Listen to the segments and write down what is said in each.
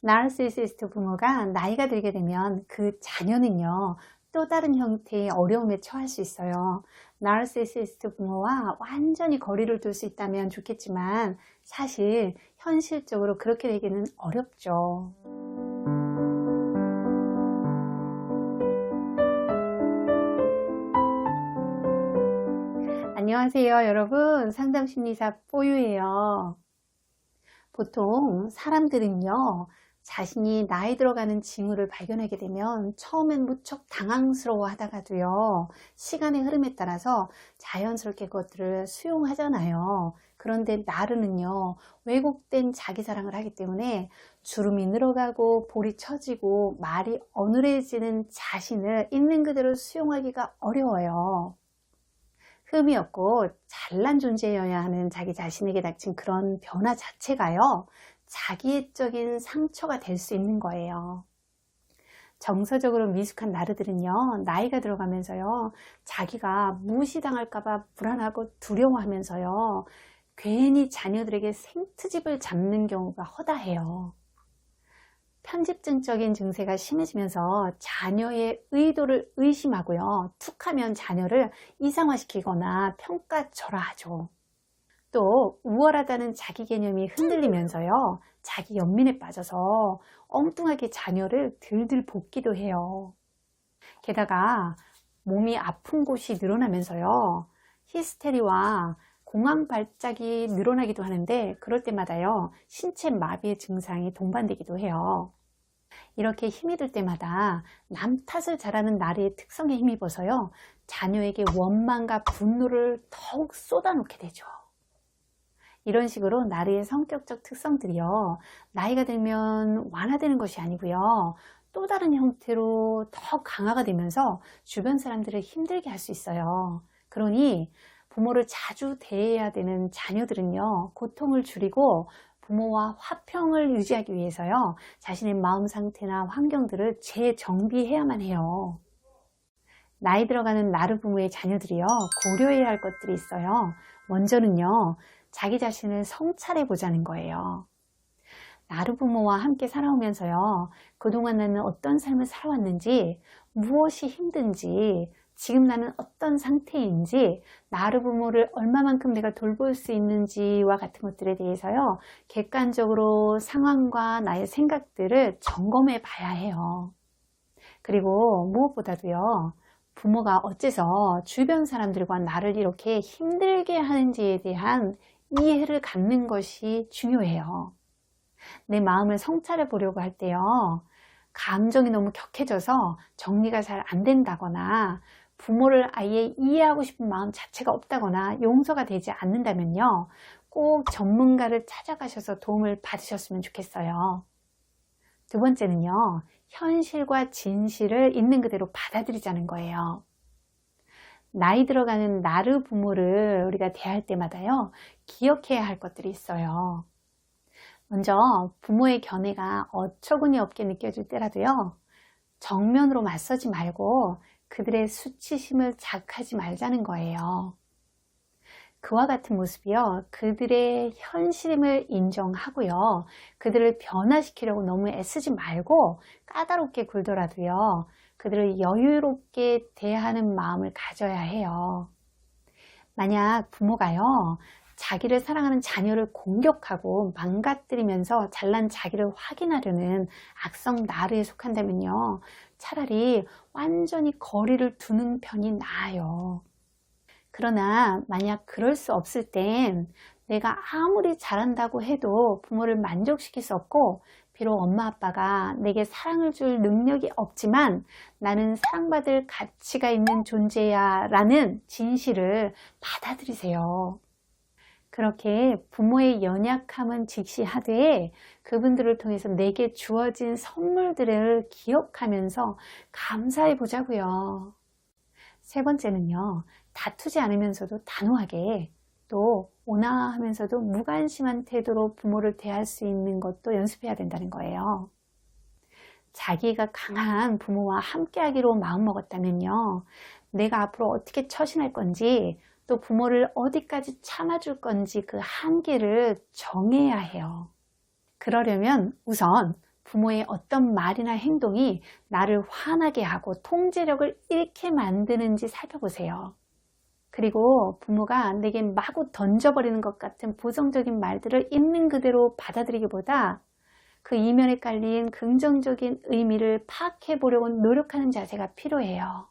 나르시시스트 부모가 나이가 들게 되면 그 자녀는요, 또 다른 형태의 어려움에 처할 수 있어요. 나르시시스트 부모와 완전히 거리를 둘 수 있다면 좋겠지만 사실 현실적으로 그렇게 되기는 어렵죠. 안녕하세요, 여러분. 상담심리사 뽀유예요. 보통 사람들은요, 자신이 나이 들어가는 징후를 발견하게 되면 처음엔 무척 당황스러워 하다가도요, 시간의 흐름에 따라서 자연스럽게 그것들을 수용하잖아요. 그런데 나르는요, 왜곡된 자기사랑을 하기 때문에 주름이 늘어가고 볼이 처지고 말이 어눌해지는 자신을 있는 그대로 수용하기가 어려워요. 흠이 없고 잘난 존재여야 하는 자기 자신에게 닥친 그런 변화 자체가요, 자기애적인 상처가 될 수 있는 거예요. 정서적으로 미숙한 나르들은요, 나이가 들어가면서요, 자기가 무시당할까봐 불안하고 두려워하면서요, 괜히 자녀들에게 생트집을 잡는 경우가 허다해요. 편집증적인 증세가 심해지면서 자녀의 의도를 의심하고요, 툭하면 자녀를 이상화시키거나 평가절하하죠. 또 우월하다는 자기 개념이 흔들리면서요, 자기 연민에 빠져서 엉뚱하게 자녀를 들들 볶기도 해요. 게다가 몸이 아픈 곳이 늘어나면서요, 히스테리와 공황 발작이 늘어나기도 하는데, 그럴 때마다요, 신체 마비의 증상이 동반되기도 해요. 이렇게 힘이 들 때마다 남 탓을 잘하는 나리의 특성에 힘입어서요, 자녀에게 원망과 분노를 더욱 쏟아놓게 되죠. 이런 식으로 나리의 성격적 특성들이요, 나이가 들면 완화되는 것이 아니고요, 또 다른 형태로 더 강화가 되면서 주변 사람들을 힘들게 할 수 있어요. 그러니 부모를 자주 대해야 되는 자녀들은요, 고통을 줄이고 부모와 화평을 유지하기 위해서요, 자신의 마음 상태나 환경들을 재정비해야만 해요. 나이 들어가는 나르 부모의 자녀들이요, 고려해야 할 것들이 있어요. 먼저는요, 자기 자신을 성찰해 보자는 거예요. 나르 부모와 함께 살아오면서요, 그동안 나는 어떤 삶을 살아왔는지, 무엇이 힘든지, 지금 나는 어떤 상태인지, 나르 부모를 얼마만큼 내가 돌볼 수 있는지와 같은 것들에 대해서요, 객관적으로 상황과 나의 생각들을 점검해 봐야 해요. 그리고 무엇보다도요, 부모가 어째서 주변 사람들과 나를 이렇게 힘들게 하는지에 대한 이해를 갖는 것이 중요해요. 내 마음을 성찰해 보려고 할 때요, 감정이 너무 격해져서 정리가 잘 안 된다거나, 부모를 아예 이해하고 싶은 마음 자체가 없다거나 용서가 되지 않는다면요, 꼭 전문가를 찾아가셔서 도움을 받으셨으면 좋겠어요. 두 번째는요, 현실과 진실을 있는 그대로 받아들이자는 거예요. 나이 들어가는 나르 부모를 우리가 대할 때마다요, 기억해야 할 것들이 있어요. 먼저 부모의 견해가 어처구니 없게 느껴질 때라도요, 정면으로 맞서지 말고 그들의 수치심을 자극하지 말자는 거예요. 그와 같은 모습이요, 그들의 현실임을 인정하고요, 그들을 변화시키려고 너무 애쓰지 말고 까다롭게 굴더라도요, 그들을 여유롭게 대하는 마음을 가져야 해요. 만약 부모가요, 자기를 사랑하는 자녀를 공격하고 망가뜨리면서 잘난 자기를 확인하려는 악성 나르에 속한다면요, 차라리 완전히 거리를 두는 편이 나아요. 그러나 만약 그럴 수 없을 땐 내가 아무리 잘한다고 해도 부모를 만족시킬 수 없고, 비록 엄마 아빠가 내게 사랑을 줄 능력이 없지만 나는 사랑받을 가치가 있는 존재야 라는 진실을 받아들이세요. 그렇게 부모의 연약함은 직시하되 그분들을 통해서 내게 주어진 선물들을 기억하면서 감사해 보자고요. 세 번째는요, 다투지 않으면서도 단호하게, 또 온화하면서도 무관심한 태도로 부모를 대할 수 있는 것도 연습해야 된다는 거예요. 자기가 강한 부모와 함께 하기로 마음먹었다면요, 내가 앞으로 어떻게 처신할 건지, 또 부모를 어디까지 참아줄 건지 그 한계를 정해야 해요. 그러려면 우선 부모의 어떤 말이나 행동이 나를 화나게 하고 통제력을 잃게 만드는지 살펴보세요. 그리고 부모가 내게 마구 던져버리는 것 같은 부정적인 말들을 있는 그대로 받아들이기보다 그 이면에 깔린 긍정적인 의미를 파악해 보려고 노력하는 자세가 필요해요.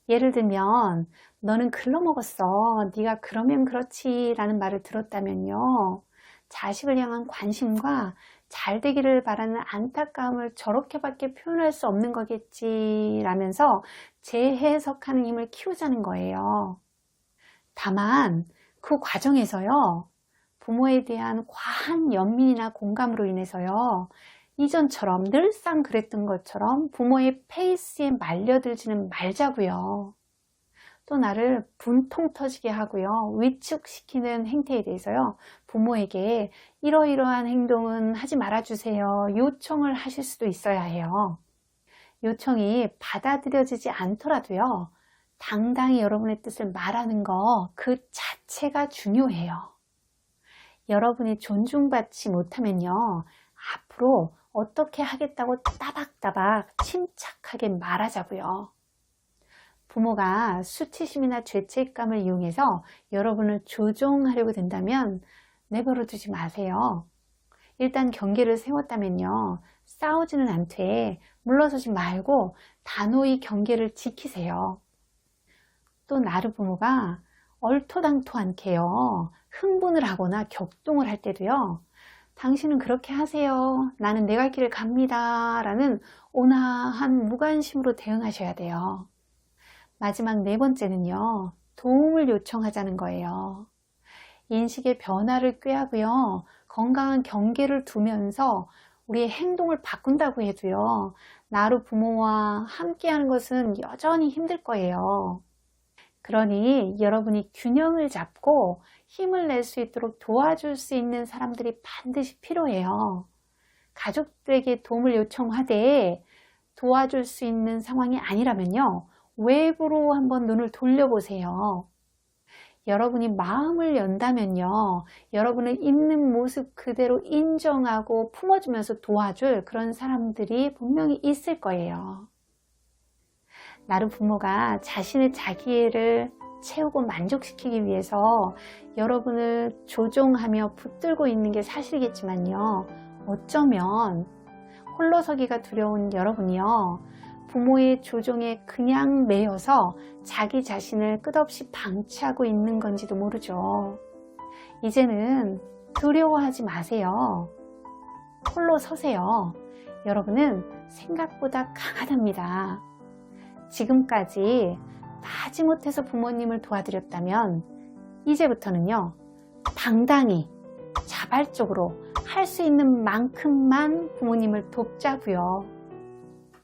예를 들면 너는 글러먹었어. 네가 그러면 그렇지 라는 말을 들었다면요. 자식을 향한 관심과 잘 되기를 바라는 안타까움을 저렇게밖에 표현할 수 없는 거겠지 라면서 재해석하는 힘을 키우자는 거예요. 다만 그 과정에서요. 부모에 대한 과한 연민이나 공감으로 인해서요. 이전처럼 늘상 그랬던 것처럼 부모의 페이스에 말려들지는 말자고요. 또 나를 분통 터지게 하고요. 위축시키는 행태에 대해서요. 부모에게 이러이러한 행동은 하지 말아주세요. 요청을 하실 수도 있어야 해요. 요청이 받아들여지지 않더라도요. 당당히 여러분의 뜻을 말하는 거 그 자체가 중요해요. 여러분이 존중받지 못하면요. 앞으로 어떻게 하겠다고 따박따박 침착하게 말하자고요. 부모가 수치심이나 죄책감을 이용해서 여러분을 조종하려고 든다면 내버려 두지 마세요. 일단 경계를 세웠다면요. 싸우지는 않되 물러서지 말고 단호히 경계를 지키세요. 또 나르 부모가 얼토당토않게요. 흥분을 하거나 격동을 할 때도요. 당신은 그렇게 하세요. 나는 내 갈 길을 갑니다. 라는 온화한 무관심으로 대응하셔야 돼요. 마지막 네 번째는요. 도움을 요청하자는 거예요. 인식의 변화를 꾀하고요. 건강한 경계를 두면서 우리의 행동을 바꾼다고 해도요. 나로 부모와 함께하는 것은 여전히 힘들 거예요. 그러니 여러분이 균형을 잡고 힘을 낼 수 있도록 도와줄 수 있는 사람들이 반드시 필요해요. 가족들에게 도움을 요청하되 도와줄 수 있는 상황이 아니라면요. 외부로 한번 눈을 돌려보세요. 여러분이 마음을 연다면요. 여러분을 있는 모습 그대로 인정하고 품어주면서 도와줄 그런 사람들이 분명히 있을 거예요. 나름 부모가 자신의 자기애를 채우고 만족시키기 위해서 여러분을 조종하며 붙들고 있는 게 사실이겠지만요. 어쩌면 홀로서기가 두려운 여러분이요. 부모의 조종에 그냥 매여서 자기 자신을 끝없이 방치하고 있는 건지도 모르죠. 이제는 두려워하지 마세요. 홀로 서세요. 여러분은 생각보다 강하답니다. 지금까지 마지못해서 부모님을 도와드렸다면 이제부터는요. 당당히 자발적으로 할 수 있는 만큼만 부모님을 돕자고요.